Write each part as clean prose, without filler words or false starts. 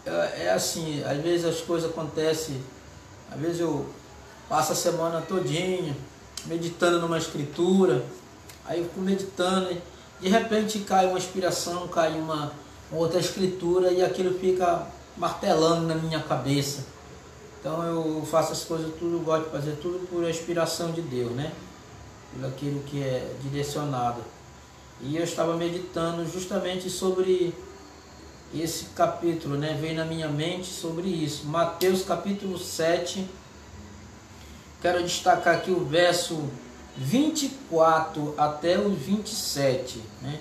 é assim, às vezes as coisas acontecem, às vezes eu passo a semana todinha meditando numa escritura, aí eu fico meditando e de repente cai uma inspiração, cai uma outra escritura e aquilo fica martelando na minha cabeça. Então eu faço as coisas tudo, gosto de fazer tudo por inspiração de Deus, né? Por aquilo que é direcionado. E eu estava meditando justamente sobre esse capítulo, né? Veio na minha mente sobre isso. Mateus capítulo 7. Quero destacar aqui o verso 24 até o 27, né?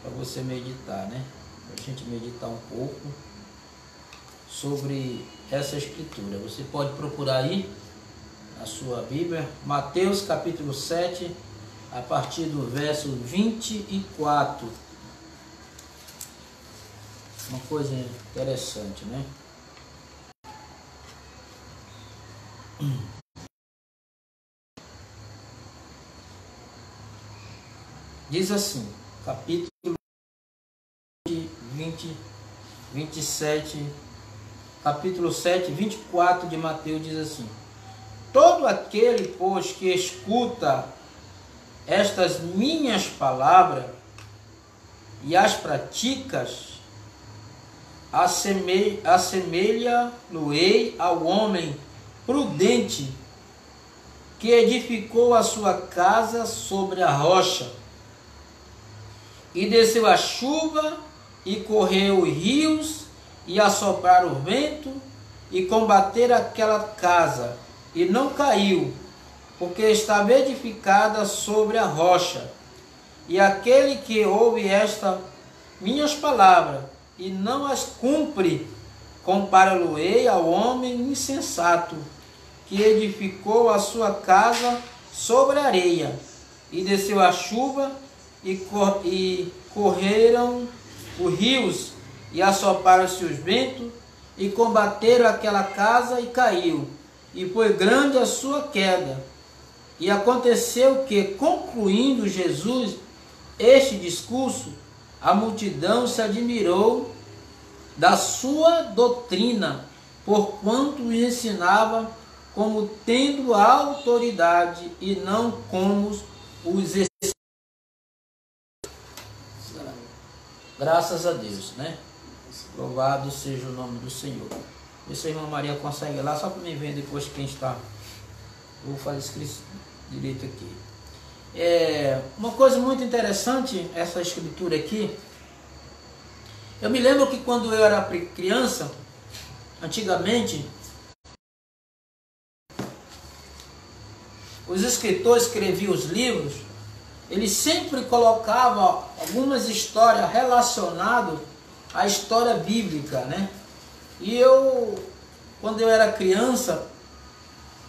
Para você meditar, né? Para a gente meditar um pouco sobre essa escritura. Você pode procurar aí na sua Bíblia, Mateus capítulo 7, a partir do verso 24. Uma coisa interessante, né? Diz assim, capítulo 27, capítulo 7, 24 de Mateus diz assim: todo aquele, pois, que escuta estas minhas palavras e as praticas, assemelha-lo-ei ao homem prudente que edificou a sua casa sobre a rocha. E desceu a chuva, e correu os rios, e assopraram o vento, e combateram aquela casa, e não caiu, porque estava edificada sobre a rocha. E aquele que ouve estas minhas palavras, e não as cumpre, compara-lo-ei ao homem insensato, que edificou a sua casa sobre a areia, e desceu a chuva, e correram os rios, e assoparam-se os ventos, e combateram aquela casa, e caiu, e foi grande a sua queda. E aconteceu que, concluindo Jesus este discurso, a multidão se admirou da sua doutrina, porquanto ensinava como tendo autoridade, e não como os. Graças a Deus, né? Louvado seja o nome do Senhor. Vê se a irmã Maria consegue ir lá, só para me ver depois quem está. Vou fazer escrito direito aqui. Uma coisa muito interessante, essa escritura aqui. Eu me lembro que quando eu era criança, antigamente, os escritores escreviam os livros, eles sempre colocavam algumas histórias relacionadas à história bíblica, né? E eu, quando eu era criança,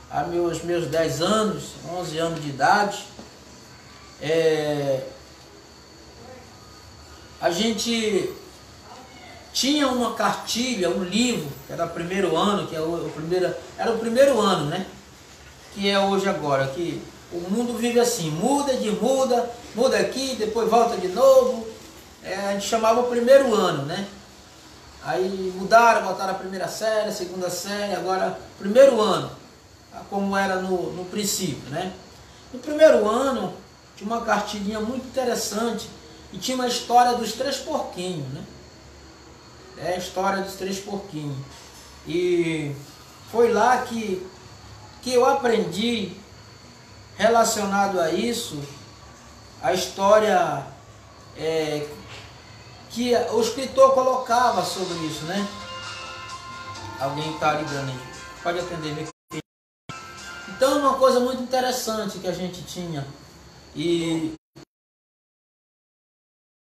a meus 10 anos, 11 anos de idade, a gente tinha uma cartilha, um livro, que era o primeiro ano, era o primeiro ano, né? Que é hoje agora, que o mundo vive assim, muda aqui, depois volta de novo. A gente chamava o primeiro ano, né? Aí mudaram, botaram a primeira série, a segunda série, agora primeiro ano, como era no princípio, né? No primeiro ano tinha uma cartilhinha muito interessante e tinha uma história dos 3 porquinhos, né? A história dos 3 porquinhos. E foi lá que eu aprendi, relacionado a isso, a história que o escritor colocava sobre isso, né? Alguém está ligando aí, pode atender. Então, uma coisa muito interessante que a gente tinha, e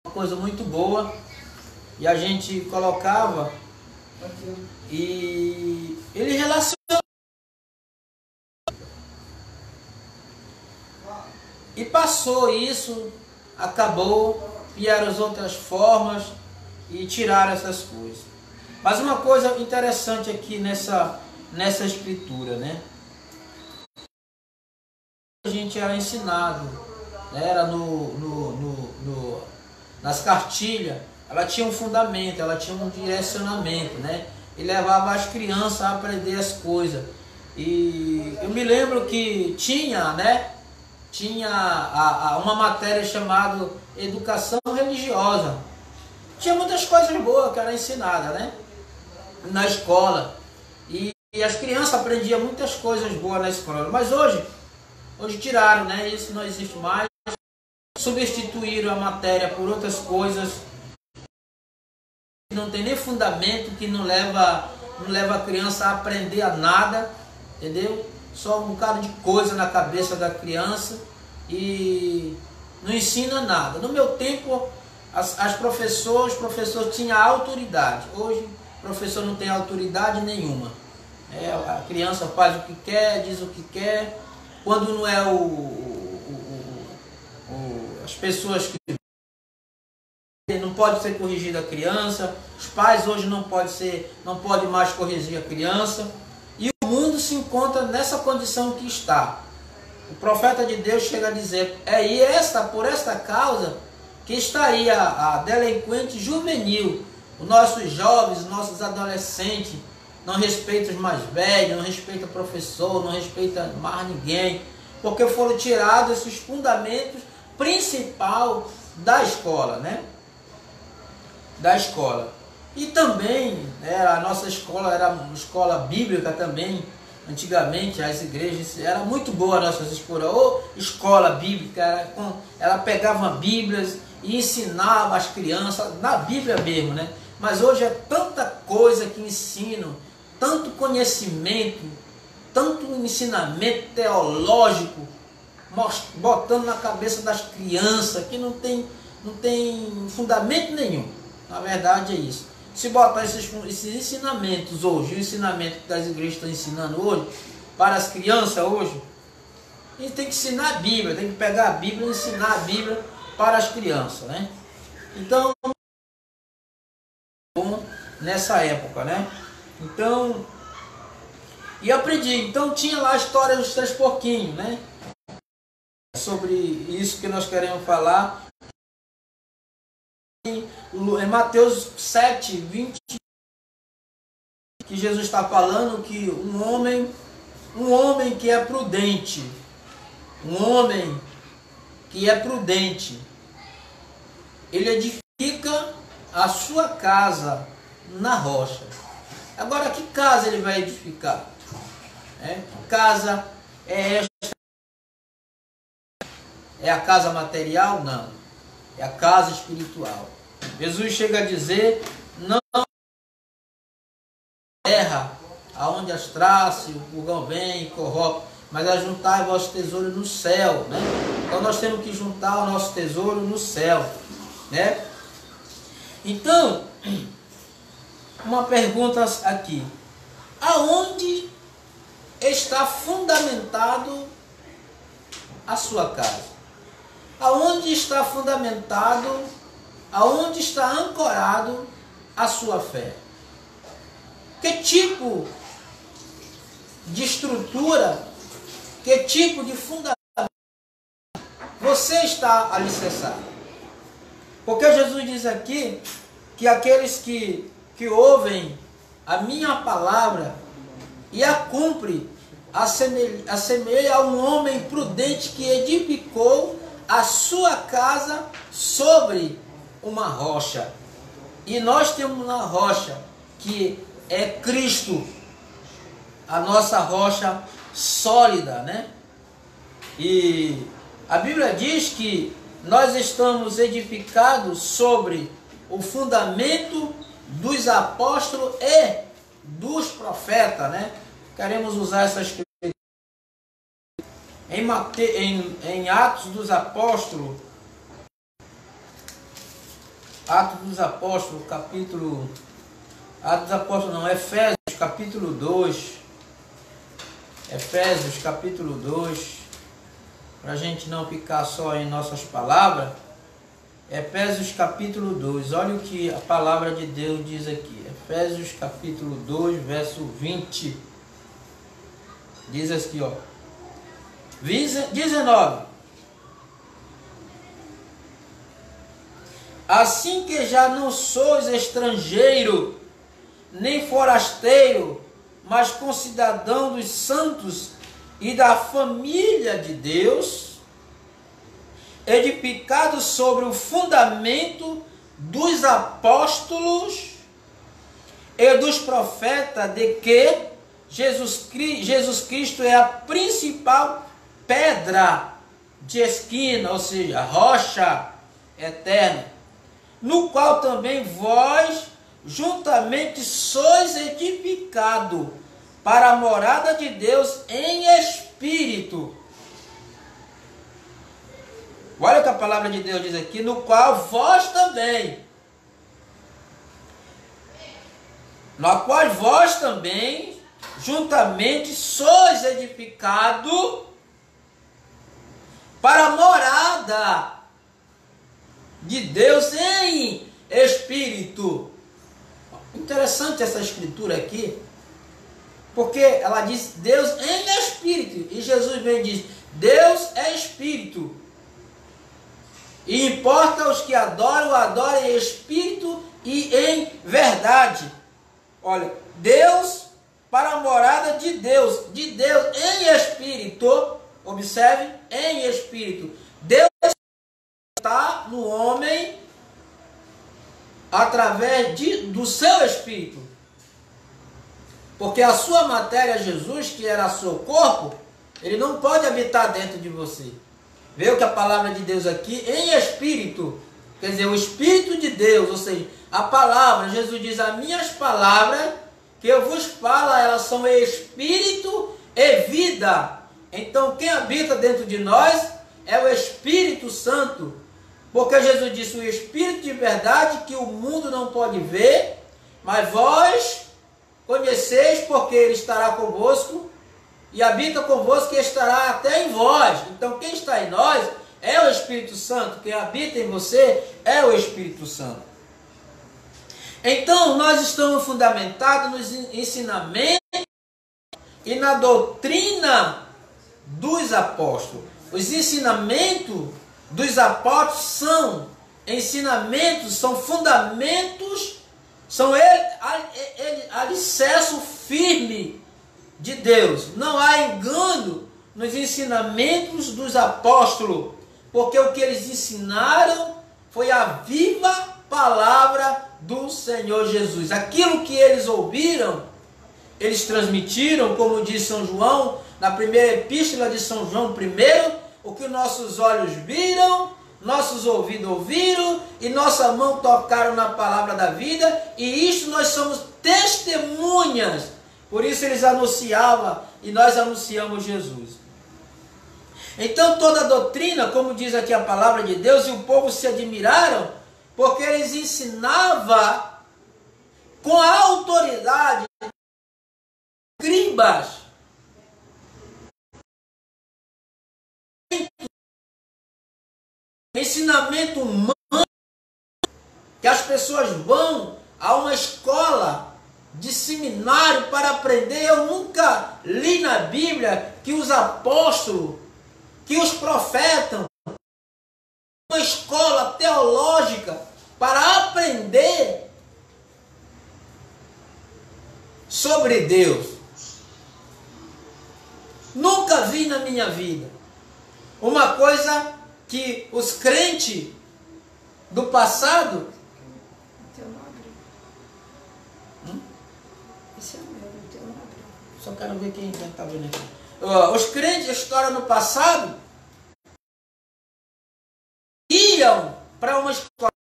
uma coisa muito boa, e a gente colocava, e ele relaciona. E passou isso, acabou, vieram as outras formas e tiraram essas coisas. Mas uma coisa interessante aqui nessa escritura, né? A gente era ensinado, né? Era nas cartilhas, ela tinha um fundamento, ela tinha um direcionamento, né? E levava as crianças a aprender as coisas. E eu me lembro que tinha, né? Tinha uma matéria chamada Educação Religiosa. Tinha muitas coisas boas que era ensinada, né? Na escola. E as crianças aprendiam muitas coisas boas na escola. Mas hoje tiraram, né? Isso não existe mais. Substituíram a matéria por outras coisas. Não tem nem fundamento, que não leva a criança a aprender a nada, entendeu? Só um bocado de coisa na cabeça da criança e não ensina nada. No meu tempo, os professores tinham autoridade. Hoje, o professor não tem autoridade nenhuma. A criança faz o que quer, diz o que quer. Quando não é as pessoas que não pode ser corrigida a criança, os pais hoje não pode mais corrigir a criança, e o mundo se encontra nessa condição que está. O profeta de Deus chega a dizer, por esta causa que está aí a delinquente juvenil, os nossos jovens, os nossos adolescentes, não respeitam os mais velhos, não respeitam o professor, não respeitam mais ninguém, porque foram tirados esses fundamentos principais da escola, né? Da escola. E também, a nossa escola era uma escola bíblica também. Antigamente as igrejas, era muito boa a nossa escola bíblica, ela pegava Bíblias e ensinava as crianças, na Bíblia mesmo, né? Mas hoje é tanta coisa que ensinam, tanto conhecimento, tanto ensinamento teológico, botando na cabeça das crianças, que não tem fundamento nenhum. Na verdade é isso. Se botar esses ensinamentos hoje, o ensinamento que as igrejas estão ensinando hoje, para as crianças hoje, a gente tem que ensinar a Bíblia, tem que pegar a Bíblia e ensinar a Bíblia para as crianças, né? Então, nessa época, né? Então, e aprendi. Então tinha lá a história dos 3 porquinhos, né? Sobre isso que nós queremos falar. Em Mateus 7, 20, que Jesus está falando que um homem que é prudente, ele edifica a sua casa na rocha. Agora, que casa ele vai edificar? Que casa é esta? É a casa material? Não. É a casa espiritual. Jesus chega a dizer, não terra, aonde as traças, o pulgão vem e corrompe, mas ajuntai vosso tesouro no céu, né? Então nós temos que juntar o nosso tesouro no céu, né? Então, uma pergunta aqui. Aonde está fundamentado a sua casa? Aonde está fundamentado, aonde está ancorado a sua fé? Que tipo de estrutura, que tipo de fundamento você está alicerçado? Porque Jesus diz aqui que aqueles que ouvem a minha palavra e a cumpre, assemelha a um homem prudente que edificou a sua casa sobre uma rocha. E nós temos uma rocha que é Cristo, a nossa rocha sólida, né? E a Bíblia diz que nós estamos edificados sobre o fundamento dos apóstolos e dos profetas, né? Queremos usar essa escritura em Atos dos Apóstolos, capítulo... Atos dos Apóstolos não, Efésios capítulo 2. Efésios capítulo 2. Para a gente não ficar só em nossas palavras. Efésios capítulo 2. Olha o que a palavra de Deus diz aqui. Efésios capítulo 2, verso 20. Diz aqui, ó. 19. assim que já não sois estrangeiro, nem forasteiro, mas concidadão dos santos e da família de Deus, edificado sobre o fundamento dos apóstolos e dos profetas, de que Jesus Cristo é a principal pedra de esquina, ou seja, rocha eterna, no qual também vós juntamente sois edificados para a morada de Deus em espírito. Olha o que a palavra de Deus diz aqui, no qual vós também, juntamente sois edificados para a morada de Deus em espírito. Interessante essa escritura aqui, porque ela diz Deus em espírito, e Jesus vem e diz, Deus é espírito, e importa os que adoram, o adorem em espírito e em verdade. Olha, Deus para a morada de Deus em espírito, observe, em espírito. Deus está no homem através do seu espírito, porque a sua matéria, Jesus, que era seu corpo, ele não pode habitar dentro de você. Vê o que a palavra de Deus aqui, em espírito, quer dizer, o Espírito de Deus, ou seja, a palavra, Jesus diz, as minhas palavras que eu vos falo, elas são espírito e vida. Então quem habita dentro de nós é o Espírito Santo, porque Jesus disse, o Espírito de verdade que o mundo não pode ver, mas vós conheceis, porque ele estará convosco, e habita convosco e estará até em vós. Então quem está em nós é o Espírito Santo, quem habita em você é o Espírito Santo. Então nós estamos fundamentados nos ensinamentos e na doutrina dos apóstolos. Os ensinamentos dos apóstolos são ensinamentos, são fundamentos, são alicerce firme de Deus. Não há engano nos ensinamentos dos apóstolos, porque o que eles ensinaram foi a viva palavra do Senhor Jesus. Aquilo que eles ouviram, eles transmitiram, como diz São João, na primeira epístola de São João, primeiro, o que nossos olhos viram, nossos ouvidos ouviram e nossa mão tocaram na palavra da vida, e isto nós somos testemunhas. Por isso eles anunciavam e nós anunciamos Jesus. Então toda a doutrina, como diz aqui a palavra de Deus, e o povo se admiraram, porque eles ensinavam com a autoridade escribas, ensinamento humano, que as pessoas vão a uma escola de seminário para aprender. Eu nunca li na Bíblia que os apóstolos, que os profetas, uma escola teológica para aprender sobre Deus. Nunca vi na minha vida. Uma coisa que os crentes do passado... Esse é o meu, não tem nada. Só quero ver quem está vendo aqui. Os crentes, a história no passado, iam para uma escola.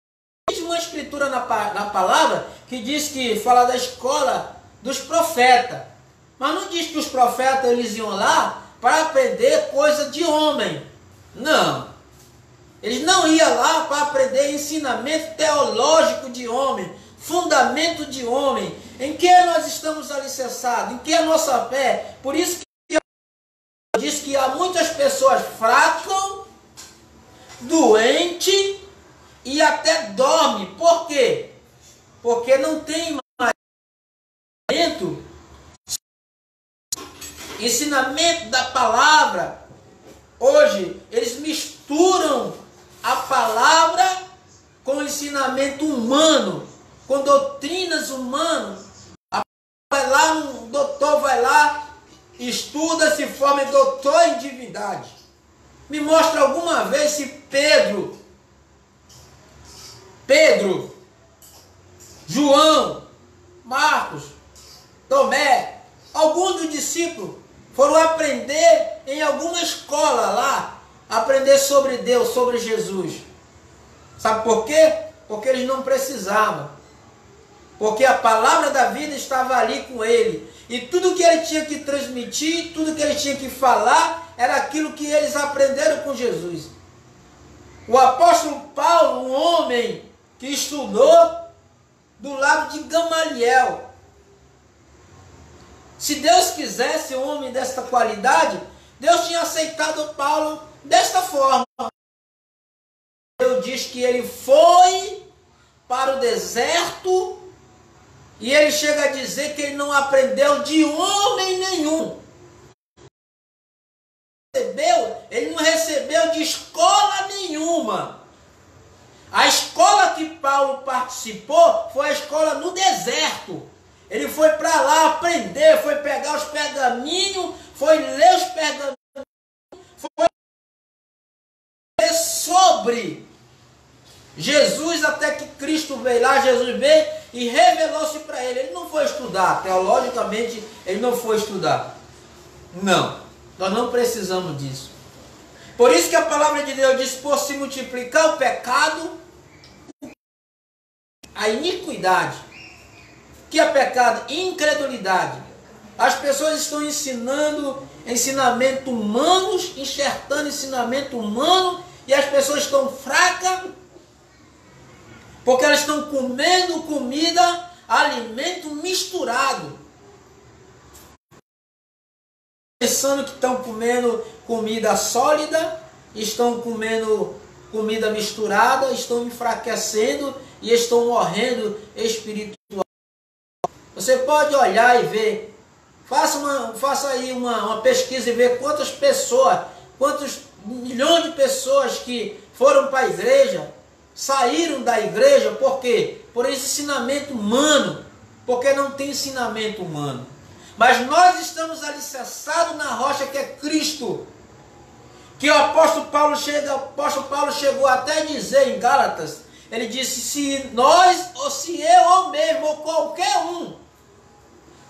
Existe uma escritura na palavra que diz que fala da escola dos profetas. Mas não diz que os profetas eles iam lá para aprender coisa de homem. Não. Eles não iam lá para aprender ensinamento teológico de homem, fundamento de homem. Em que nós estamos alicerçados? Em que é a nossa fé? Por isso que diz que há muitas pessoas fracas, doentes e até dormem. Por quê? Porque não tem mais ensinamento da palavra. Hoje eles misturam a palavra com ensinamento humano, com doutrinas humanas. Vai lá, um doutor vai lá, estuda, se forma doutor em divindade. Me mostra alguma vez se Pedro, João, Marcos, Tomé, alguns dos discípulos foram aprender em alguma escola lá, aprender sobre Deus, sobre Jesus. Sabe por quê? Porque eles não precisavam. Porque a palavra da vida estava ali com ele. E tudo que ele tinha que transmitir, tudo que ele tinha que falar, era aquilo que eles aprenderam com Jesus. O apóstolo Paulo, um homem que estudou do lado de Gamaliel. Se Deus quisesse um homem desta qualidade, Deus tinha aceitado Paulo desta forma. Deus diz que ele foi para o deserto e ele chega a dizer que ele não aprendeu de homem nenhum. Ele não recebeu de escola nenhuma. A escola que Paulo participou foi a escola no deserto. Ele foi para lá aprender, foi pegar os pergaminhos, foi ler os pergaminhos, foi ler sobre Jesus até que Cristo veio lá. Jesus veio e revelou-se para ele. Ele não foi estudar, teologicamente ele não foi estudar. Não, nós não precisamos disso. Por isso que a palavra de Deus diz: por se multiplicar o pecado, a iniquidade. Que é pecado? Incredulidade. As pessoas estão ensinando ensinamento humanos, enxertando ensinamento humano, e as pessoas estão fracas, porque elas estão comendo comida, alimento misturado. Pensando que estão comendo comida sólida, estão comendo comida misturada, estão enfraquecendo e estão morrendo espiritualmente. Você pode olhar e ver, faça aí uma pesquisa e ver quantas pessoas, quantos milhões de pessoas que foram para a igreja, saíram da igreja, por quê? Por esse ensinamento humano, porque não tem ensinamento humano. Mas nós estamos alicerçados na rocha que é Cristo, que o apóstolo Paulo chegou até a dizer em Gálatas, ele disse: se nós, ou se eu ou mesmo, ou qualquer um,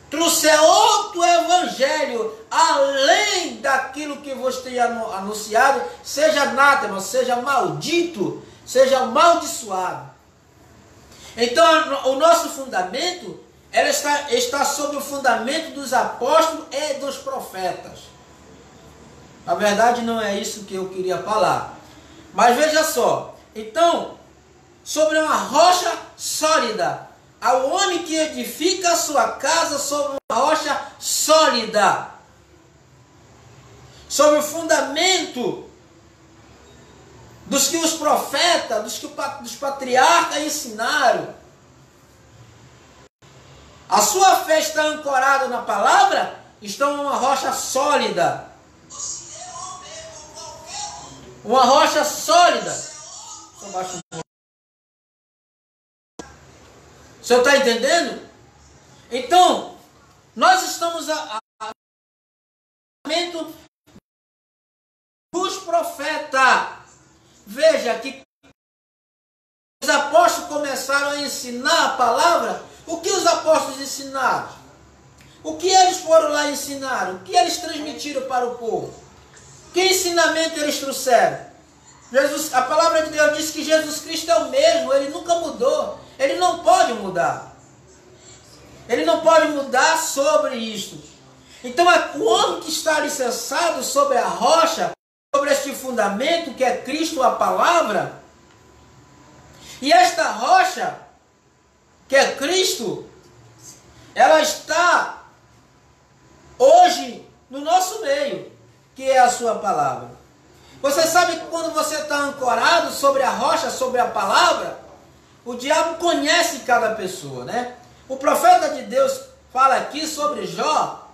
trouxer outro evangelho além daquilo que vos tenho anunciado, seja anátema, seja maldito, seja amaldiçoado. Então o nosso fundamento, ela está sobre o fundamento dos apóstolos e dos profetas. Na verdade não é isso que eu queria falar, mas veja só. Então, sobre uma rocha sólida, ao homem que edifica a sua casa sobre uma rocha sólida, sobre o fundamento dos que os profetas, dos patriarcas ensinaram. A sua fé está ancorada na palavra, está numa rocha sólida. Uma rocha sólida. Só baixo um pouco. O senhor está entendendo? Então, nós estamos dos profetas. Veja que os apóstolos começaram a ensinar a palavra. O que os apóstolos ensinaram? O que eles foram lá e ensinaram? O que eles transmitiram para o povo? Que ensinamento eles trouxeram? A palavra de Deus diz que Jesus Cristo é o mesmo, ele nunca mudou. Ele não pode mudar. Ele não pode mudar sobre isto. Então, o homem que está alicerçado sobre a rocha, sobre este fundamento que é Cristo, a palavra, e esta rocha, que é Cristo, ela está hoje no nosso meio, que é a sua palavra. Você sabe que quando você está ancorado sobre a rocha, sobre a palavra, o diabo conhece cada pessoa, né? O profeta de Deus fala aqui sobre Jó,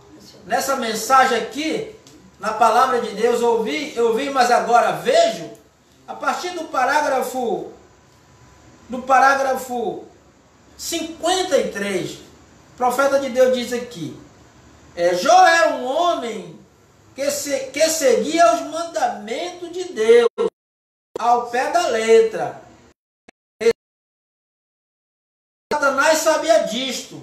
nessa mensagem aqui, na palavra de Deus, eu vi, mas agora vejo, a partir do parágrafo no parágrafo 53, o profeta de Deus diz aqui, Jó era um homem que seguia os mandamentos de Deus ao pé da letra. Satanás sabia disto,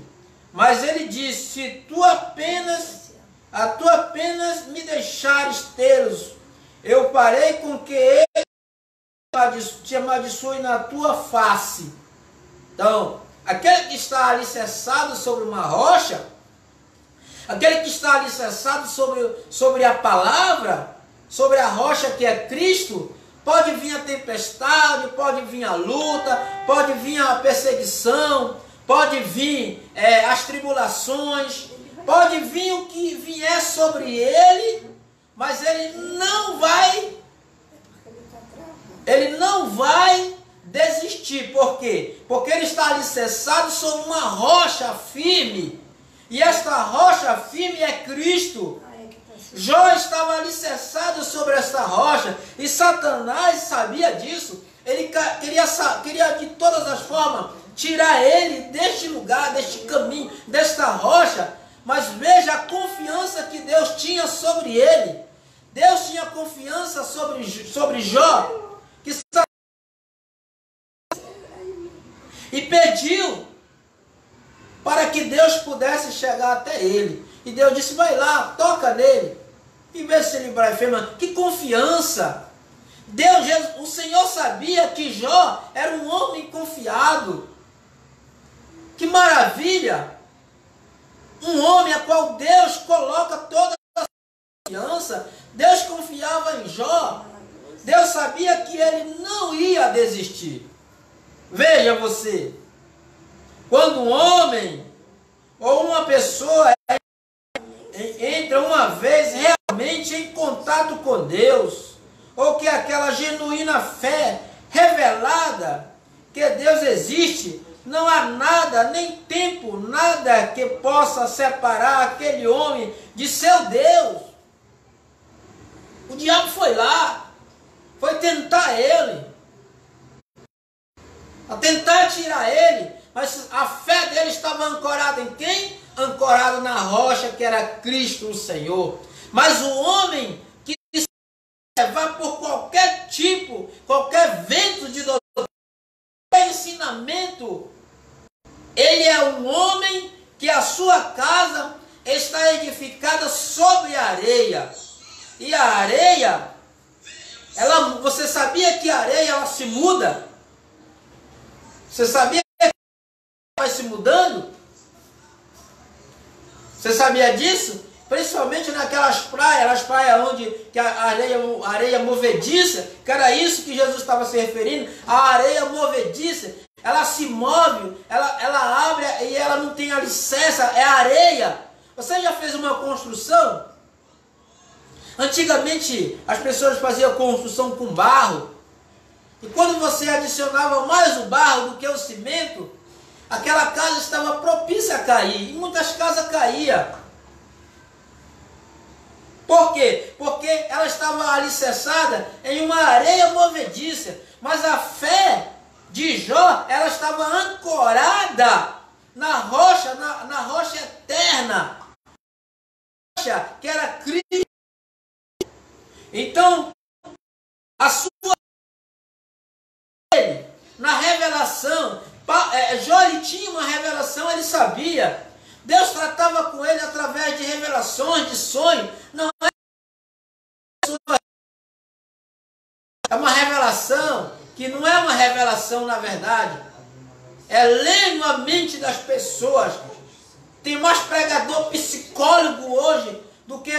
mas ele disse, se tu apenas me deixares tê-los, eu farei com que ele te amaldiçoe na tua face. Então, aquele que está alicerçado sobre uma rocha, aquele que está alicerçado sobre a palavra, sobre a rocha que é Cristo, pode vir a tempestade, pode vir a luta, pode vir a perseguição, pode vir as tribulações, pode vir o que vier sobre ele, mas ele não vai desistir. Por quê? Porque ele está alicerçado sobre uma rocha firme, e esta rocha firme é Cristo. Jó estava alicerçado sobre esta rocha, e Satanás sabia disso. Ele queria de todas as formas tirar ele deste lugar, deste caminho, desta rocha. Mas veja a confiança que Deus tinha sobre ele. Deus tinha confiança sobre Jó, e pediu para que Deus pudesse chegar até ele. E Deus disse, vai lá, toca nele, e vê se ele vai enfermar. Que confiança! O Senhor sabia que Jó era um homem confiado. Que maravilha! Um homem a qual Deus coloca toda a confiança. Deus confiava em Jó. Deus sabia que ele não ia desistir. Veja você, quando um homem ou uma pessoa entra uma vez realmente em contato com Deus, ou que aquela genuína fé revelada que Deus existe, não há nada, nem tempo, nada que possa separar aquele homem de seu Deus. O diabo foi lá, foi tentar ele, a tentar tirar ele, mas a fé dele estava ancorada em quem? Ancorada na rocha que era Cristo o Senhor. Mas o homem que se levar por qualquer tipo, qualquer vento de doutrina, qualquer ensinamento, ele é um homem que a sua casa está edificada sobre a areia. E a areia, você sabia que a areia ela se muda? Você sabia que ela vai se mudando? Você sabia disso? Principalmente naquelas praias onde que a areia movediça, que era isso que Jesus estava se referindo, a areia movediça, ela se move, ela abre e ela não tem alicerce, é areia. Você já fez uma construção? Antigamente as pessoas faziam construção com barro, e quando você adicionava mais o barro do que o cimento, aquela casa estava propícia a cair, e muitas casas caíam. Por quê? Porque ela estava alicerçada em uma areia movediça, mas a fé de Jó, ela estava ancorada na rocha, na rocha eterna, rocha que era Cristo. Então, a sua na revelação, Jó ele tinha uma revelação, ele sabia. Deus tratava com ele através de revelações, de sonhos. Não é uma revelação que não é uma revelação na verdade. É lendo a mente das pessoas. Tem mais pregador psicólogo hoje do que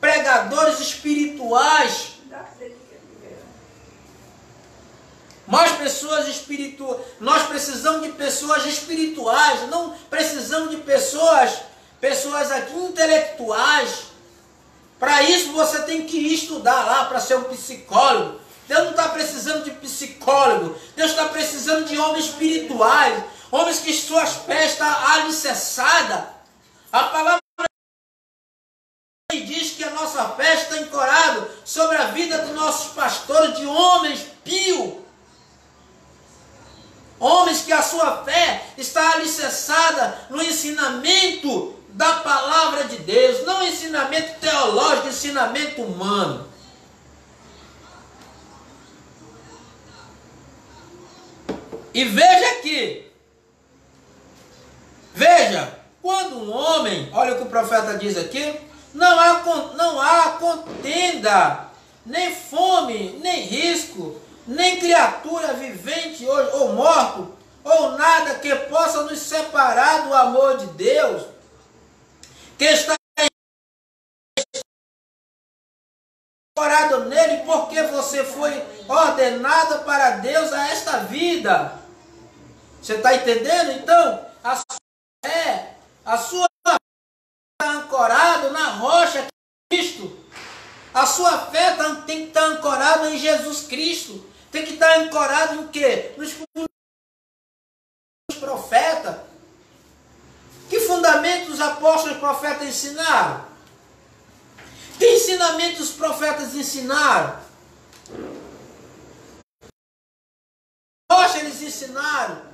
pregadores espirituais. Mais pessoas espirituais. Nós precisamos de pessoas espirituais. Não precisamos de pessoas aqui intelectuais. Para isso você tem que estudar lá para ser um psicólogo. Deus não está precisando de psicólogo. Deus está precisando de homens espirituais. Homens que suas pés estão alicerçadas. A palavra diz que a nossa fé está ancorada sobre a vida dos nossos pastores, de homens pios. Homens que a sua fé está alicerçada no ensinamento da palavra de Deus, não ensinamento teológico, ensinamento humano. E veja aqui, veja, quando um homem, olha o que o profeta diz aqui, não há contenda, nem fome, nem risco, nem criatura vivente ou morto, ou nada que possa nos separar do amor de Deus, que está incorporado nele, porque você foi ordenado para Deus a esta vida. Você está entendendo? Então, a sua fé está ancorada na rocha que é Cristo. A sua fé tem que estar ancorada em Jesus Cristo. Tem que estar ancorada em quê? Nos profetas. Que fundamentos os apóstolos e profetas ensinaram? Que ensinamentos os profetas ensinaram? Rocha eles ensinaram.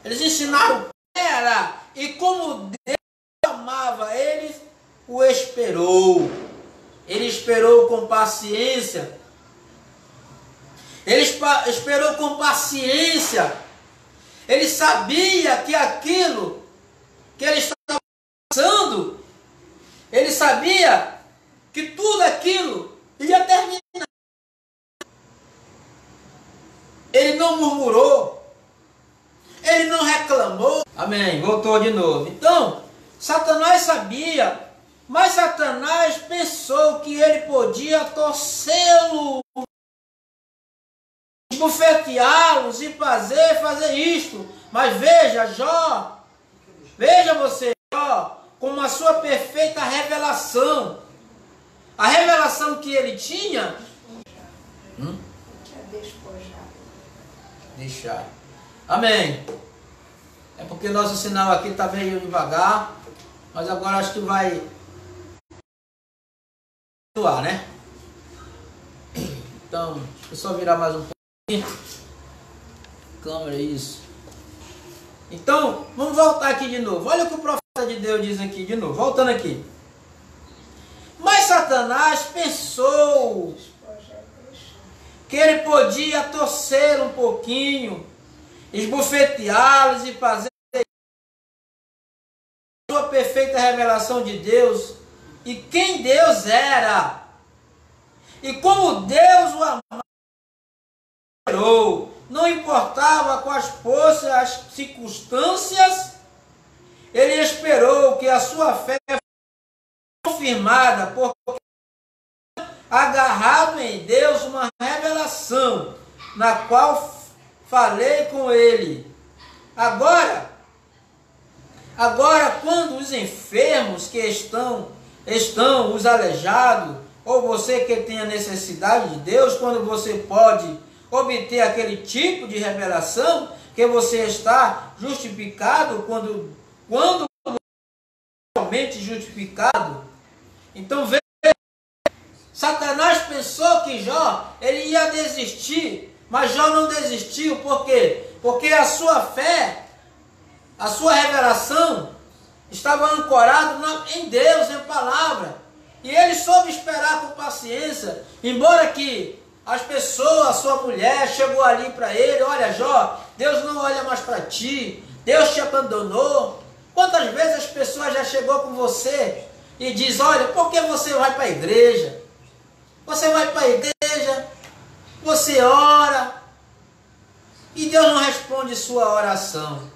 Eles ensinaram era e como Deus amava eles, o esperou. Ele esperou com paciência. Ele esperou com paciência. Ele sabia que aquilo que ele estava passando, ele sabia que tudo aquilo ia terminar. Ele não murmurou. Ele não reclamou. Amém. Voltou de novo. Então, Satanás sabia, mas Satanás pensou que ele podia torcê-lo, esbofeteá-los e fazer isto. Mas veja, Jó, veja você, Jó, com a sua perfeita revelação. A revelação que ele tinha. Deixar. Amém. É porque nosso sinal aqui está meio devagar, mas agora acho que vai atuar, né? Então, deixa eu só virar mais um pouquinho. Câmera, isso. Então, vamos voltar aqui de novo. Olha o que o profeta de Deus diz aqui de novo. Voltando aqui. Mas Satanás pensou que ele podia torcer um pouquinho, esbofeteá-los e fazer a sua perfeita revelação de Deus e quem Deus era. E como Deus o amou, não importava quais fossem as circunstâncias, ele esperou que a sua fé fosse confirmada, porque agarrado em Deus uma revelação, na qual falei com ele. Agora, quando os enfermos que estão os aleijados, ou você que tem a necessidade de Deus, quando você pode obter aquele tipo de revelação, que você está justificado, quando realmente justificado. Então veja, Satanás pensou que Jó ele ia desistir, mas Jó não desistiu. Por quê? Porque a sua fé, a sua revelação estava ancorada em Deus, em palavra. E ele soube esperar com paciência, embora que as pessoas, a sua mulher chegou ali para ele: olha Jó, Deus não olha mais para ti, Deus te abandonou. Quantas vezes as pessoas já chegou com você e diz: olha, por que você vai para a igreja? Você vai para a igreja, você ora, e Deus não responde sua oração.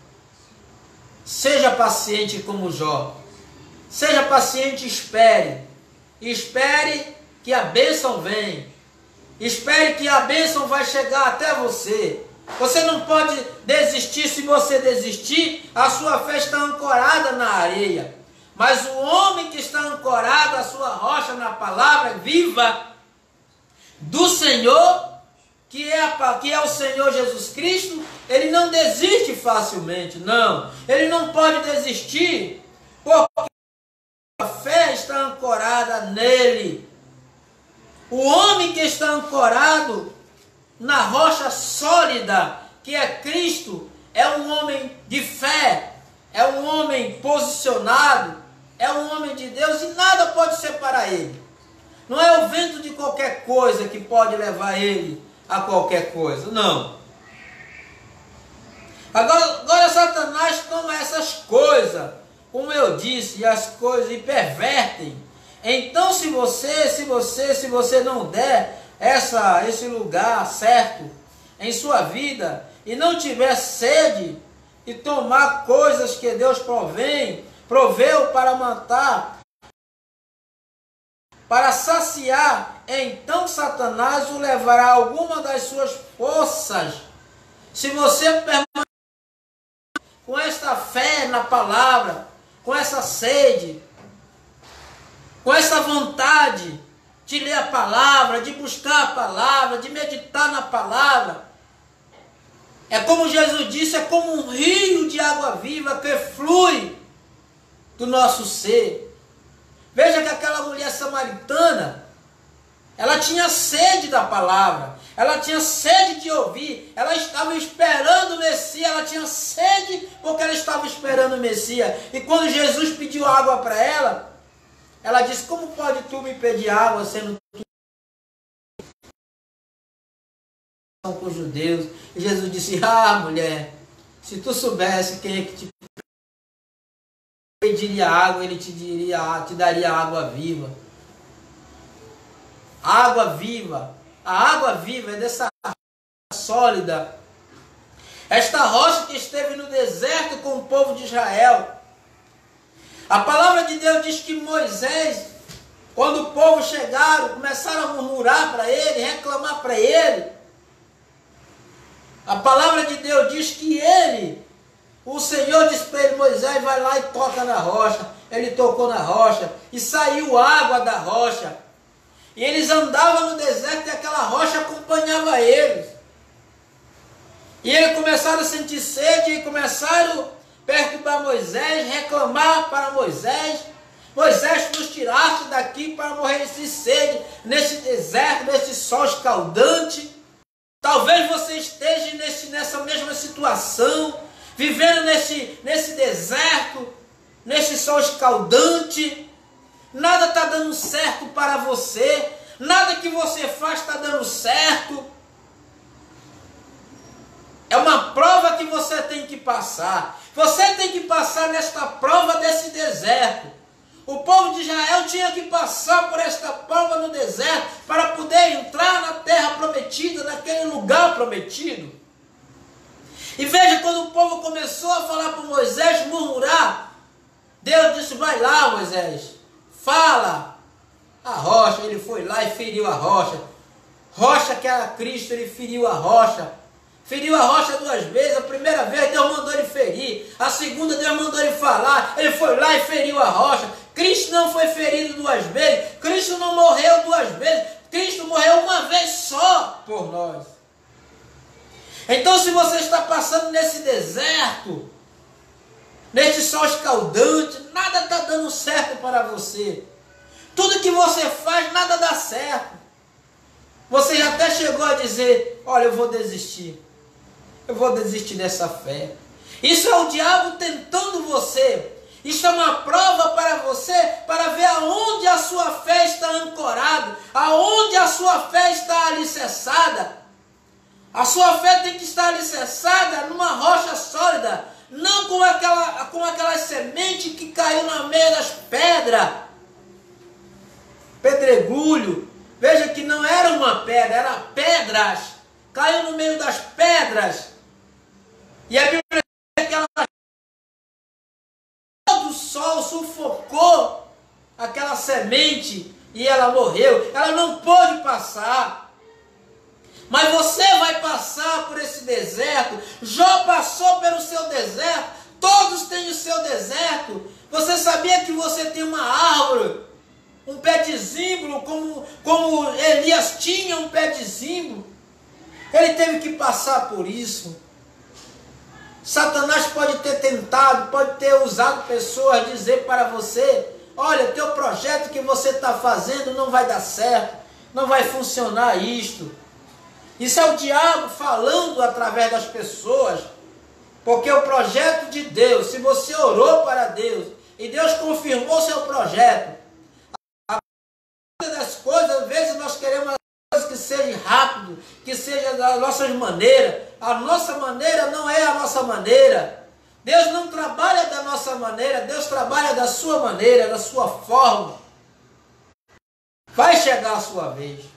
Seja paciente como Jó. Seja paciente e espere. Espere que a bênção vem. Espere que a bênção vai chegar até você. Você não pode desistir. Se você desistir, a sua fé está ancorada na areia. Mas o homem que está ancorado, a sua rocha na palavra viva do Senhor, que é o Senhor Jesus Cristo, ele não desiste facilmente, não. Ele não pode desistir, porque a fé está ancorada nele. O homem que está ancorado na rocha sólida, que é Cristo, é um homem de fé, é um homem posicionado, é um homem de Deus e nada pode separar ele. Não é o vento de qualquer coisa que pode levar ele a qualquer coisa, não. Agora Satanás toma essas coisas, como eu disse, as coisas e pervertem. Então se você não der esse lugar certo em sua vida e não tiver sede e tomar coisas que Deus proveu para matar, para saciar, então Satanás o levará a alguma das suas forças. Se você permanecer com esta fé na palavra, com essa sede, com essa vontade de ler a palavra, de buscar a palavra, de meditar na palavra, é como Jesus disse, é como um rio de água viva que flui do nosso ser. Veja que aquela mulher samaritana, ela tinha sede da palavra, ela tinha sede de ouvir, ela estava esperando o Messias, ela tinha sede porque ela estava esperando o Messias. E quando Jesus pediu água para ela, ela disse, como pode tu me pedir água sendo tu com os judeus? E Jesus disse, mulher, se tu soubesse quem é que te pediria água, ele te daria água viva. Água viva. A água viva é dessa rocha sólida. Esta rocha que esteve no deserto com o povo de Israel. A palavra de Deus diz que Moisés, quando o povo chegaram, começaram a murmurar para ele, reclamar para ele. A palavra de Deus diz que o Senhor disse para ele, Moisés, vai lá e toca na rocha. Ele tocou na rocha e saiu água da rocha. E eles andavam no deserto e aquela rocha acompanhava eles. E eles começaram a sentir sede e começaram a perturbar Moisés, reclamar para Moisés. Moisés, nos tiraste daqui para morrer de sede, nesse deserto, nesse sol escaldante. Talvez você esteja nessa mesma situação, vivendo nesse deserto, nesse sol escaldante. Nada está dando certo para você, nada que você faz está dando certo. É uma prova que você tem que passar. Você tem que passar nesta prova desse deserto. O povo de Israel tinha que passar por esta prova no deserto para poder entrar na terra prometida, naquele lugar prometido. E veja, quando o povo começou a falar para Moisés, murmurar, Deus disse, vai lá, Moisés, fala a rocha. Ele foi lá e feriu a rocha. Rocha que era Cristo, ele feriu a rocha. Feriu a rocha 2 vezes. A primeira vez Deus mandou ele ferir. A segunda Deus mandou ele falar. Ele foi lá e feriu a rocha. Cristo não foi ferido 2 vezes. Cristo não morreu 2 vezes. Cristo morreu uma vez só por nós. Então, se você está passando nesse deserto, nesse sol escaldante, nada está dando certo para você. Tudo que você faz, nada dá certo. Você já até chegou a dizer, olha, eu vou desistir. Eu vou desistir dessa fé. Isso é o diabo tentando você. Isso é uma prova para você, para ver aonde a sua fé está ancorada, aonde a sua fé está alicerçada. A sua fé tem que estar alicerçada numa rocha sólida, não com aquela semente que caiu na meia das pedras. Pedregulho. Veja que não era uma pedra, era pedras. Caiu no meio das pedras. E a Bíblia diz que todo o sol sufocou aquela semente e ela morreu. Ela não pôde passar. Mas você vai passar por esse deserto. Jó passou pelo seu deserto. Todos têm o seu deserto. Você sabia que você tem uma árvore, um pé de zimbro, como Elias tinha um pé de zimbro? Ele teve que passar por isso. Satanás pode ter tentado, pode ter usado pessoas dizer para você, olha, teu projeto que você está fazendo não vai dar certo, não vai funcionar isto. Isso é o diabo falando através das pessoas. Porque o projeto de Deus, se você orou para Deus e Deus confirmou seu projeto, a maioria das coisas, às vezes nós queremos coisas que seja rápido, que seja das nossas maneiras. A nossa maneira não é a nossa maneira. Deus não trabalha da nossa maneira, Deus trabalha da sua maneira, da sua forma. Vai chegar a sua vez.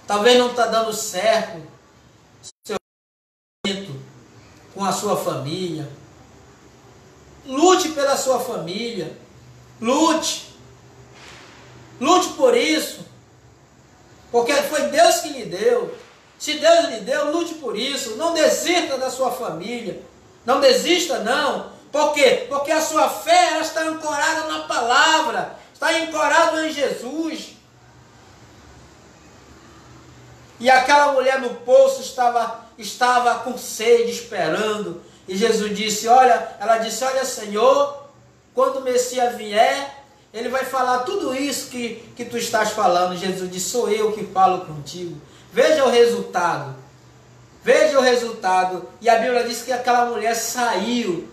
Talvez não está dando certo seu relacionamento com a sua família. Lute pela sua família. Lute. Lute por isso. Porque foi Deus que lhe deu. Se Deus lhe deu, lute por isso. Não desista da sua família. Não desista, não. Por quê? Porque a sua fé ela está ancorada na palavra. Está ancorada em Jesus. E aquela mulher no poço estava com sede, esperando. E Jesus disse, ela disse, olha Senhor, quando o Messias vier, ele vai falar tudo isso que tu estás falando. Jesus disse, sou eu que falo contigo. Veja o resultado. Veja o resultado. E a Bíblia diz que aquela mulher saiu.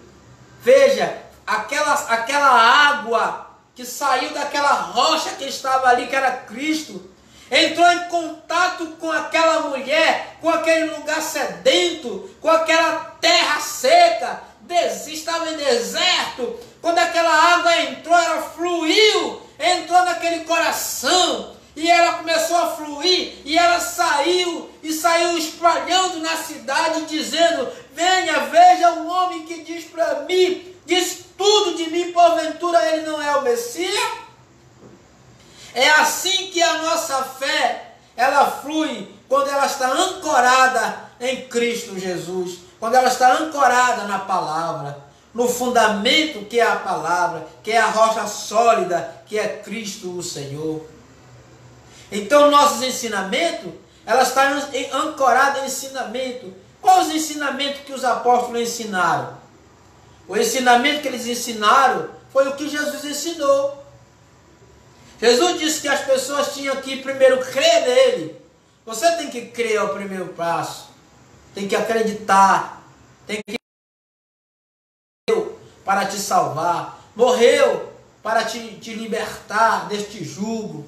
Veja, aquela água que saiu daquela rocha que estava ali, que era Cristo, entrou em contato com aquela mulher, com aquele lugar sedento, com aquela terra seca, estava em deserto. Quando aquela água entrou, ela fluiu, entrou naquele coração, e ela começou a fluir, e ela saiu espalhando na cidade, dizendo, venha, veja um homem que diz para mim, diz tudo de mim, porventura ele não é o Messias? É assim que a nossa fé, ela flui quando ela está ancorada em Cristo Jesus, quando ela está ancorada na palavra, no fundamento que é a palavra, que é a rocha sólida, que é Cristo o Senhor. Então nossos ensinamentos, ela está ancorada em ensinamento. Qual os ensinamentos que os apóstolos ensinaram? O ensinamento que eles ensinaram foi o que Jesus ensinou. Jesus disse que as pessoas tinham que primeiro crer nele. Você tem que crer é o primeiro passo. Tem que acreditar. Tem que morreu para te salvar. Morreu para te libertar deste jugo.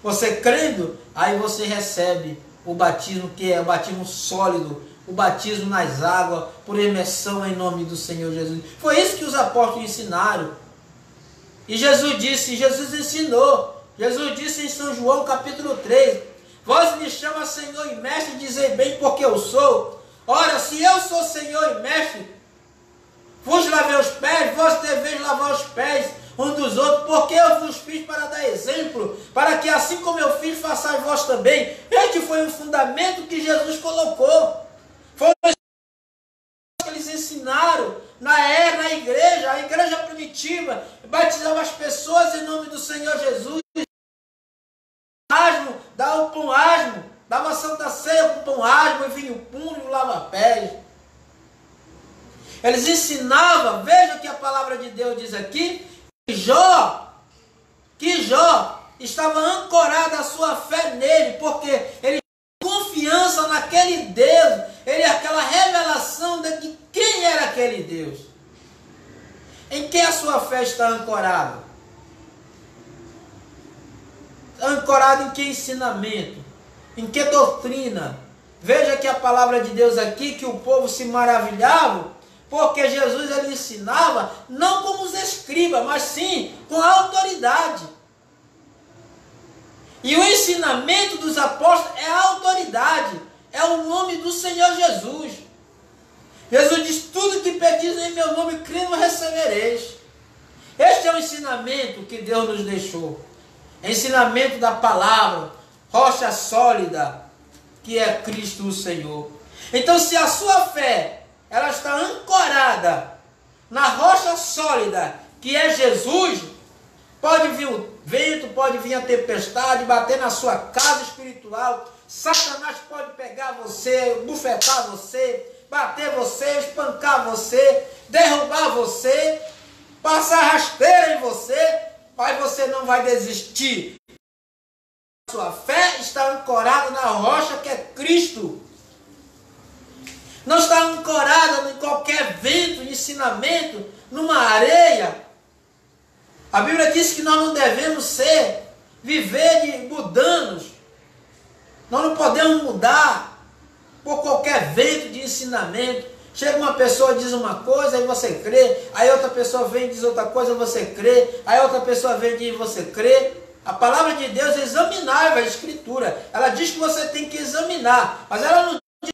Você crendo, aí você recebe o batismo, que é o batismo sólido, o batismo nas águas, por imersão em nome do Senhor Jesus. Foi isso que os apóstolos ensinaram. E Jesus ensinou. Jesus disse em São João capítulo 3, vós me chama Senhor e Mestre, dizei bem porque eu sou. Ora, se eu sou Senhor e Mestre, vos lavei os pés, vós deveis lavar os pés uns dos outros, porque eu vos fiz para dar exemplo, para que assim como eu fiz, façais vós também. Este foi um fundamento que Jesus colocou. Foi um que eles ensinaram na igreja, a igreja primitiva, batizava as pessoas em nome do Senhor Jesus, dava o pão asmo, dava a Santa Ceia com pão asmo, e vinho puro e o lava-pés. Eles ensinavam, veja o que a palavra de Deus diz aqui, que Jó estava ancorada a sua fé nele, porque ele tinha confiança naquele Deus, aquela revelação de quem era aquele Deus. Em que a sua fé está ancorada? Ancorada em que ensinamento? Em que doutrina? Veja que a palavra de Deus aqui, que o povo se maravilhava, porque Jesus ele ensinava não como os escribas, mas sim com a autoridade. E o ensinamento dos apóstolos é a autoridade, é o nome do Senhor Jesus. Jesus diz, tudo que pedis em meu nome, crendo, recebereis. Este é o ensinamento que Deus nos deixou. Ensinamento da palavra, rocha sólida, que é Cristo o Senhor. Então, se a sua fé ela está ancorada na rocha sólida, que é Jesus, pode vir o vento, pode vir a tempestade, bater na sua casa espiritual, Satanás pode pegar você, bufetar você, bater você, espancar você, derrubar você, passar rasteira em você, mas você não vai desistir. sua fé está ancorada na rocha que é Cristo. Não está ancorada em qualquer vento de ensinamento, numa areia. A Bíblia diz que nós não devemos viver de mudanos. Nós não podemos mudar por qualquer vento de ensinamento. Chega uma pessoa e diz uma coisa e você crê, aí outra pessoa vem e diz outra coisa e você crê, aí outra pessoa vem e diz você crê. A palavra de Deus é examinável, a Escritura. Ela diz que você tem que examinar, mas ela não diz que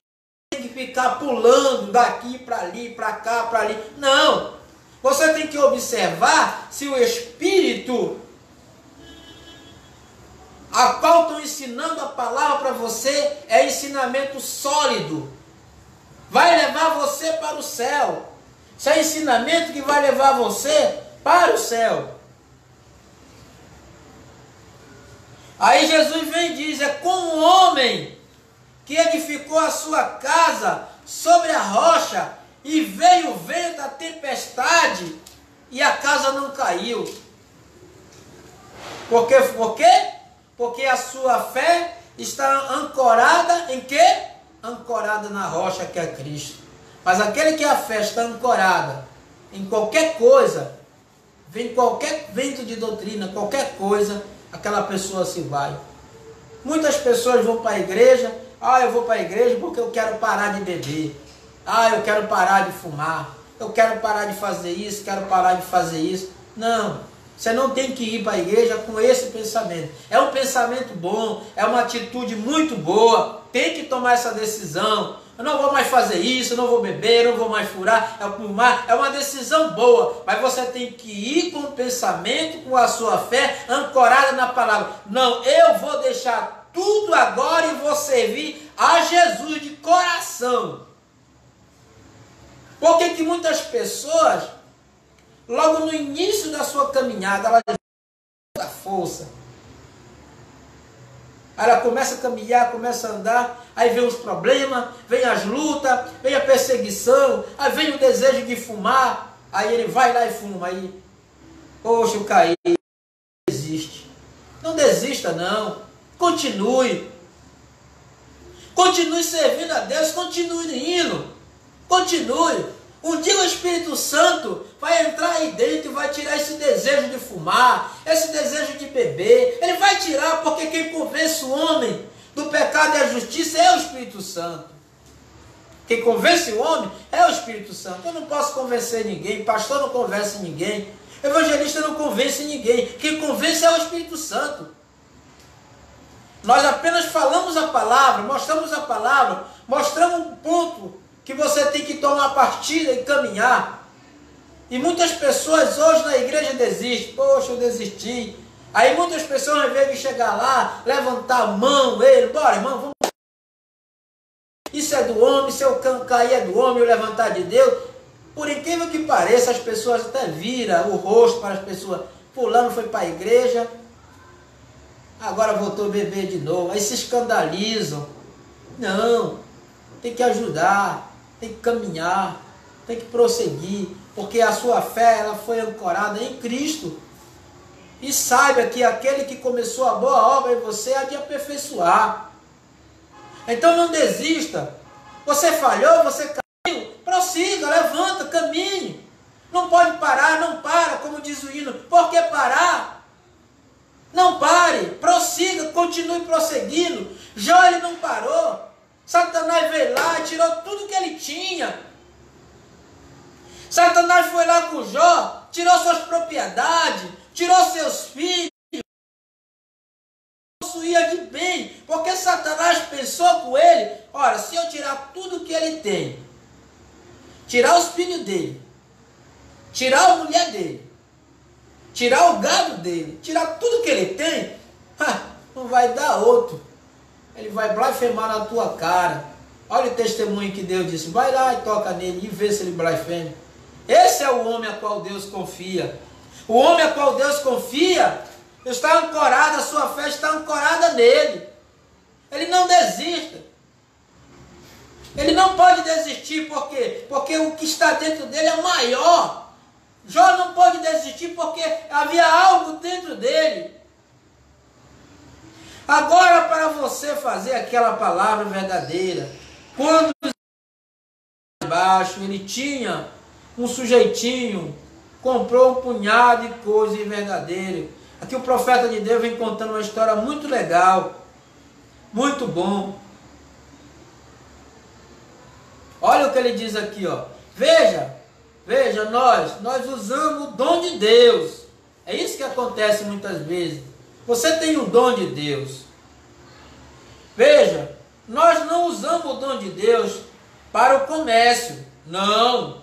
tem que ficar pulando daqui para ali, para cá, para ali. Não! Você tem que observar se o Espírito a qual estão ensinando a palavra para você é ensinamento sólido. Vai levar você para o céu. Isso é ensinamento que vai levar você para o céu. Aí Jesus vem e diz, é como um homem que edificou a sua casa sobre a rocha, e veio o vento, a tempestade, e a casa não caiu. Por quê? Porque a sua fé está ancorada em quê? Ancorada na rocha que é Cristo. Mas aquele que a fé está ancorada em qualquer coisa, vem qualquer vento de doutrina, qualquer coisa, aquela pessoa se vai. Muitas pessoas vão para a igreja, eu vou para a igreja porque eu quero parar de beber. Eu quero parar de fumar. Eu quero parar de fazer isso, quero parar de fazer isso. Não, você não tem que ir para a igreja com esse pensamento. É um pensamento bom, é uma atitude muito boa. Tem que tomar essa decisão. Eu não vou mais fazer isso, eu não vou beber, eu não vou mais furar, fumar. É uma decisão boa, mas você tem que ir com o pensamento, com a sua fé ancorada na palavra. Não, eu vou deixar tudo agora e vou servir a Jesus de coração. Por que muitas pessoas, logo no início da sua caminhada, ela tem muita força? Aí ela começa a caminhar, começa a andar, aí vem os problemas, vem as lutas, vem a perseguição, aí vem o desejo de fumar, aí ele vai lá e fuma, aí, poxa, eu caí, desiste. Não desista não, continue. Continue servindo a Deus, continue indo, continue. Um dia o Espírito Santo vai entrar aí dentro e vai tirar esse desejo de fumar, esse desejo de beber. Ele vai tirar, porque quem convence o homem do pecado e da justiça é o Espírito Santo. Quem convence o homem é o Espírito Santo. Eu não posso convencer ninguém, pastor não convence ninguém, evangelista não convence ninguém. Quem convence é o Espírito Santo. Nós apenas falamos a palavra, mostramos um ponto que você tem que tomar partida e caminhar. E muitas pessoas hoje na igreja desistem. Poxa, eu desisti. Aí muitas pessoas, ao invés de chegar lá, levantar a mão, bora irmão, vamos. Isso é do homem, se eu cair é do homem, eu levantar de Deus. Por incrível que pareça, as pessoas até viram o rosto para as pessoas. Fulano foi para a igreja, agora voltou a beber de novo. Aí se escandalizam. Não, tem que ajudar. Tem que caminhar, tem que prosseguir, porque a sua fé ela foi ancorada em Cristo. E saiba que aquele que começou a boa obra em você há de aperfeiçoar. Então não desista. Você falhou, você caiu, prossiga, levanta, caminhe. Não pode parar, não para, como diz o hino. Por que parar? Não pare, prossiga, continue prosseguindo. Jó ele não parou. Satanás veio lá e tirou tudo que ele tinha. Satanás foi lá com Jó, tirou suas propriedades, tirou seus filhos, possuía de bem, porque Satanás pensou com ele, olha, se eu tirar tudo que ele tem, tirar os filhos dele, tirar a mulher dele, tirar o gado dele, tirar tudo que ele tem, não vai dar outro. Ele vai blasfemar na tua cara. Olha o testemunho que Deus disse. Vai lá e toca nele e vê se ele blasfema. Esse é o homem a qual Deus confia. O homem a qual Deus confia está ancorado, a sua fé está ancorada nele. Ele não desista. Ele não pode desistir, por quê? Porque o que está dentro dele é maior. Jó não pode desistir porque havia algo dentro dele. Agora, para você fazer aquela palavra verdadeira, quando baixo ele tinha um sujeitinho, comprou um punhado de coisas verdadeiras. Aqui o profeta de Deus vem contando uma história muito legal, muito bom. Olha o que ele diz aqui, ó. Veja, nós usamos o dom de Deus. É isso que acontece muitas vezes. Você tem o dom de Deus. Veja, nós não usamos o dom de Deus para o comércio. Não,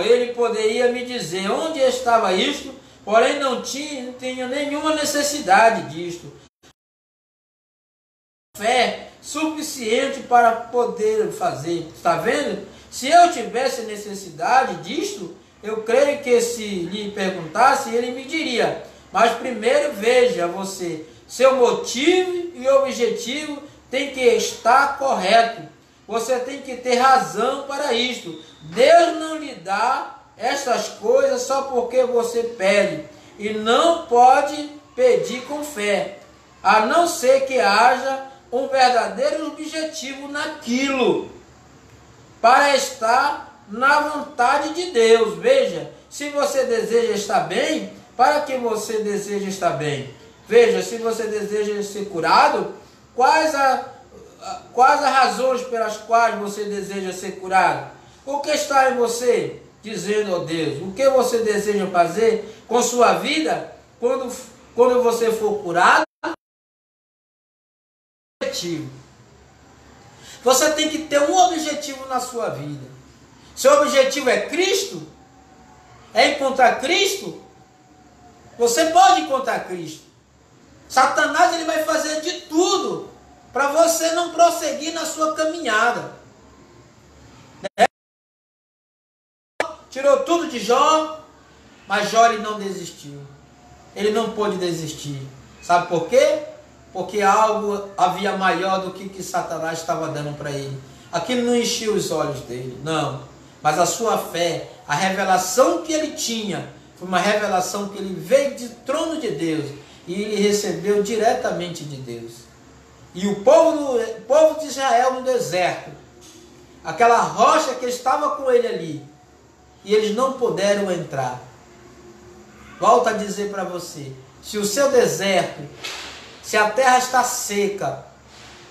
ele poderia me dizer onde estava isto, porém não tinha nenhuma necessidade disto. Fé suficiente para poder fazer. Está vendo? Se eu tivesse necessidade disto, eu creio que se lhe perguntasse, ele me diria. Mas primeiro veja você, seu motivo e objetivo tem que estar correto. Você tem que ter razão para isto. Deus não lhe dá estas coisas só porque você pede. E não pode pedir com fé, a não ser que haja um verdadeiro objetivo naquilo, para estar na vontade de Deus. Veja, se você deseja estar bem, para que você deseja estar bem? Veja, se você deseja ser curado, quais as razões pelas quais você deseja ser curado? O que está em você dizendo, ó Deus? O que você deseja fazer com sua vida quando você for curado? Você tem que ter um objetivo na sua vida. Seu objetivo é Cristo? É encontrar Cristo? Você pode encontrar Cristo. Satanás ele vai fazer de tudo para você não prosseguir na sua caminhada. Tirou tudo de Jó, mas Jó ele não desistiu. Ele não pôde desistir. Sabe por quê? Porque algo havia maior do que Satanás estava dando para ele. Aquilo não encheu os olhos dele, não. Mas a sua fé, a revelação que ele tinha, foi uma revelação que ele veio de trono de Deus. E ele recebeu diretamente de Deus. E o povo de Israel no deserto, aquela rocha que estava com ele ali, e eles não puderam entrar. Volto a dizer para você, se o seu deserto, se a terra está seca,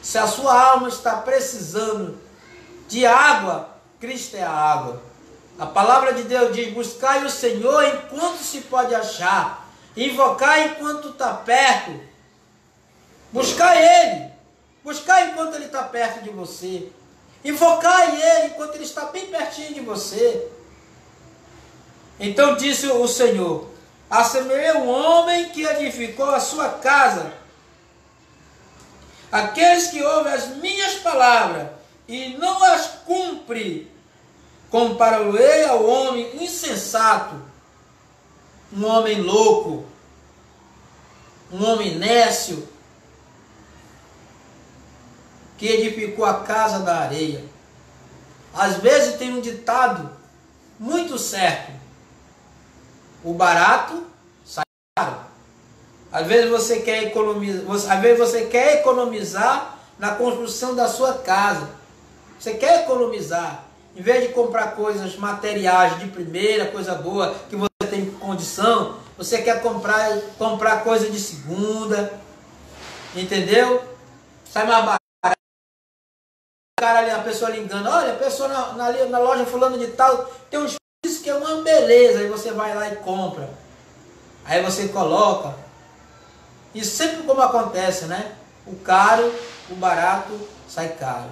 se a sua alma está precisando de água, Cristo é a água. A palavra de Deus diz, buscai o Senhor enquanto se pode achar, invocai enquanto está perto, buscai Ele enquanto Ele está perto de você, invocai Ele enquanto Ele está bem pertinho de você. Então disse o Senhor, assemelhei um homem que edificou a sua casa. Aqueles que ouvem as minhas palavras e não as cumprem, compará-lo-ei ao homem insensato, um homem louco, um homem nécio, que edificou a casa da areia. Às vezes tem um ditado muito certo, o barato sai caro. Às vezes você quer economizar na construção da sua casa. Você quer economizar. Em vez de comprar coisas materiais de primeira, coisa boa, que você tem condição, você quer comprar coisa de segunda. Entendeu? Sai mais barato. O cara ali, a pessoa lhe engana. Olha, a pessoa na loja fulano de tal tem uns que é uma beleza. Aí você vai lá e compra. Aí você coloca. E sempre como acontece, né? O caro, o barato sai caro.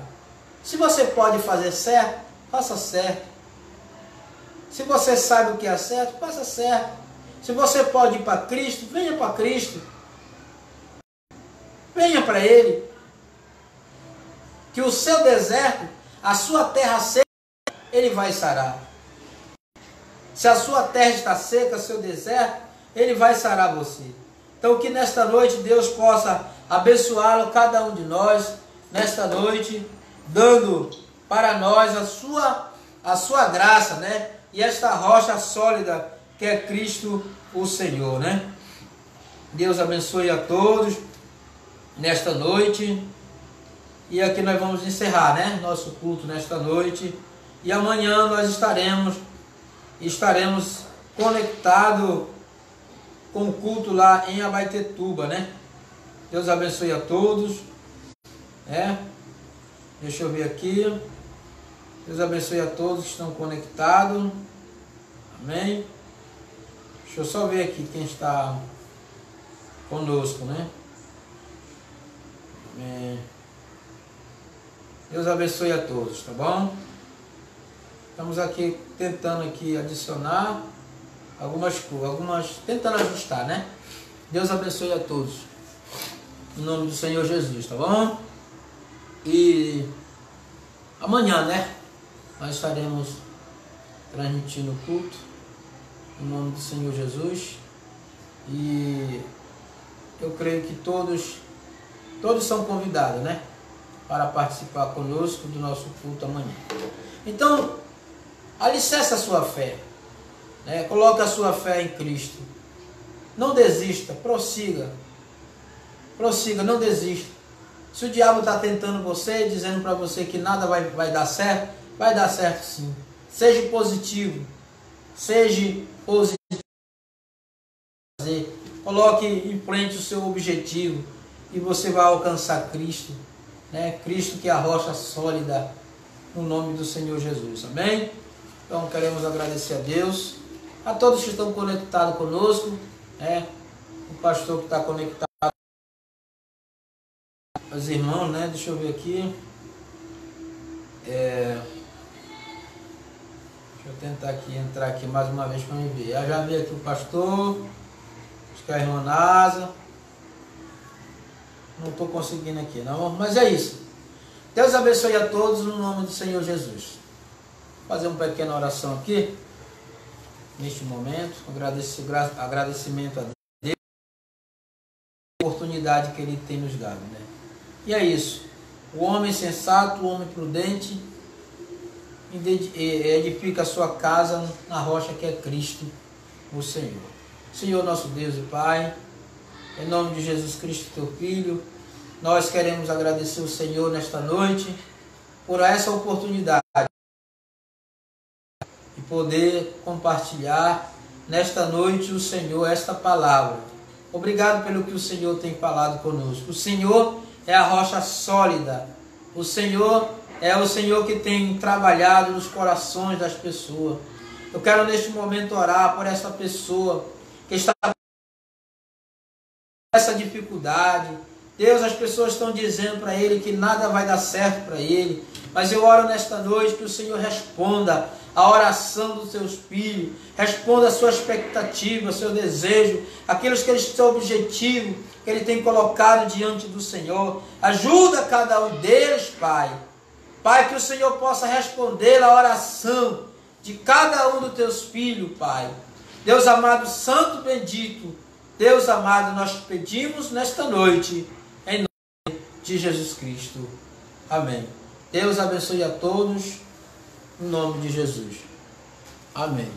Se você pode fazer certo, faça certo. Se você sabe o que é certo, faça certo. Se você pode ir para Cristo, venha para Cristo. Venha para Ele. Que o seu deserto, a sua terra seca, Ele vai sarar. Se a sua terra está seca, seu deserto, Ele vai sarar você. Então que nesta noite Deus possa abençoá-lo, cada um de nós, nesta noite, dando para nós a sua graça, né? E esta rocha sólida que é Cristo o Senhor, né? Deus abençoe a todos. nesta noite. E aqui nós vamos encerrar, né, nosso culto nesta noite. E amanhã nós estaremos conectados com o culto lá em Abaetetuba, né? Deus abençoe a todos. Deixa eu ver aqui. Deus abençoe a todos que estão conectados. Amém. Deixa eu só ver aqui quem está conosco, né? Amém. Deus abençoe a todos, tá bom? Estamos aqui tentando aqui adicionar algumas, tentando ajustar, né? Deus abençoe a todos. Em nome do Senhor Jesus, tá bom? E amanhã, né? Nós estaremos transmitindo o culto em nome do Senhor Jesus. E eu creio que todos são convidados, né? Para participar conosco do nosso culto amanhã. Então, alicerce a sua fé, né? Coloque a sua fé em Cristo. Não desista, prossiga, não desista. Se o diabo está tentando você, dizendo para você que nada vai dar certo, vai dar certo sim. Seja positivo, coloque em frente o seu objetivo e você vai alcançar Cristo, né? Cristo que é a rocha sólida, no nome do Senhor Jesus, amém? Então queremos agradecer a Deus, a todos que estão conectados conosco, né? O pastor que está conectado, os irmãos, né? Deixa eu ver aqui. Deixa eu tentar aqui entrar aqui mais uma vez para me ver. Eu já vi aqui o pastor, acho que é a irmã Nasa. Não estou conseguindo aqui, não, mas é isso. Deus abençoe a todos no nome do Senhor Jesus. Vou fazer uma pequena oração aqui, neste momento. Agradecimento a Deus pela oportunidade que Ele tem nos dado, né? E é isso. O homem sensato, o homem prudente, edifica a sua casa na rocha que é Cristo, o Senhor. Senhor nosso Deus e Pai, em nome de Jesus Cristo, Teu Filho, nós queremos agradecer o Senhor nesta noite por essa oportunidade de poder compartilhar nesta noite o Senhor esta palavra. Obrigado pelo que o Senhor tem falado conosco. O Senhor é a rocha sólida. O Senhor é o Senhor que tem trabalhado nos corações das pessoas. Eu quero neste momento orar por essa pessoa que está com essa dificuldade. Deus, as pessoas estão dizendo para ele que nada vai dar certo para ele. Mas eu oro nesta noite que o Senhor responda a oração dos seus filhos, responda a sua expectativa, seu desejo, aqueles que seu objetivo que ele tem colocado diante do Senhor. Ajuda cada um deles, Pai. Pai, que o Senhor possa responder a oração de cada um dos teus filhos, Pai. Deus amado, santo, bendito, Deus amado, nós pedimos nesta noite, em nome de Jesus Cristo. Amém. Deus abençoe a todos, em nome de Jesus. Amém.